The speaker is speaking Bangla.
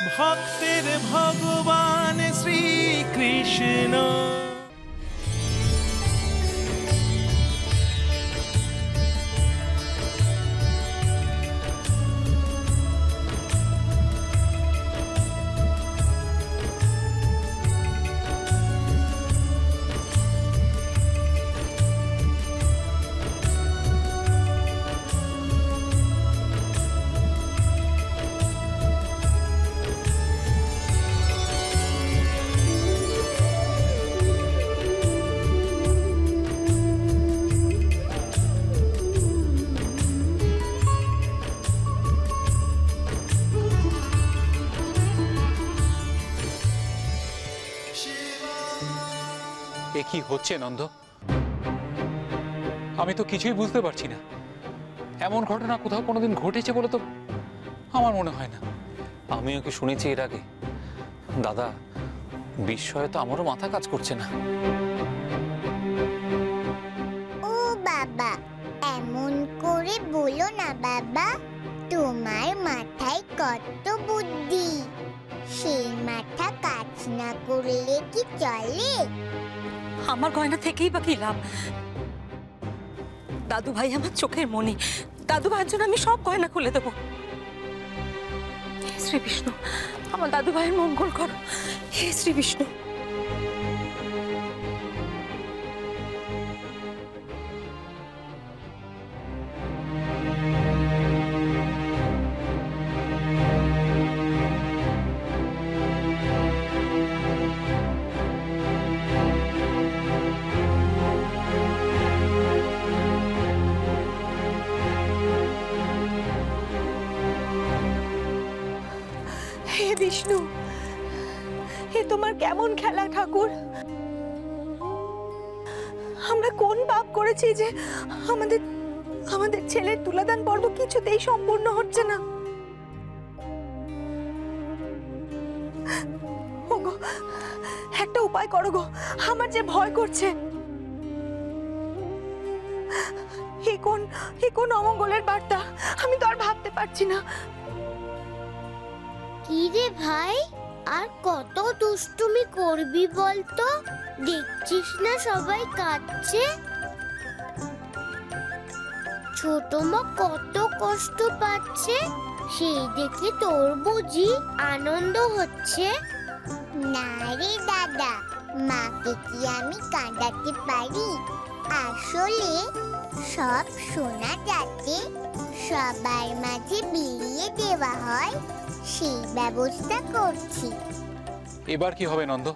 ভক্তের ভগবান শ্রীকৃষ্ণ। এ কি হচ্ছে নন্দ? আমি তো কিছুই বুঝতে পারছি না। এমন ঘটনা কোথাও কোনোদিন ঘটেছে বলে তো আমার মনে হয় না। আমিও কি শুনেছি এর আগে? দাদা, বিস্ময়ে তো আমারও মাথা কাজ করছে না। ও বাবা, এমন করে বলো না বাবা, তোমার মাথায় কত বুদ্ধি। সেই মাথা কাজ না করলে কি চলে? আমার গয়না থেকেই বা কি লাভ? দাদু ভাই আমার চোখের মণি, দাদু ভাইয়ের জন্য আমি সব গয়না খুলে দেবো। হে শ্রী বিষ্ণু, আমার দাদু ভাইয়ের মঙ্গল করো। হে শ্রী বিষ্ণু। হে বিষ্ণু, হে তোমার কেমন খেলা ঠাকুর? আমরা কোন পাপ করেছি যে আমাদের আমাদের ছেলের তুলাদান পর্ব কিছুতেই সম্পূর্ণ হচ্ছে না? ওগো, একটা উপায় করো গো, আমার যে ভয় করছে। এ কোন অমঙ্গলের বার্তা? আমি তো আর ভাবতে পারছি না। কি রে ভাই, আর কত দুষ্টুমি করবি বলতো? দেখছিস না সবাই কাঁদছে। ছোট মা কত কষ্ট পাচ্ছে, সেই দেখে তোর বুঝি আনন্দ হচ্ছে? না রে দাদা, মাকে কি আমি কাঁদাতে পারি? আসলে সব সোনা যাতে সবার মাঝে বিলিয়ে দেওয়া হয়, সেই ব্যবস্থা করছি। এবার কি হবে নন্দ?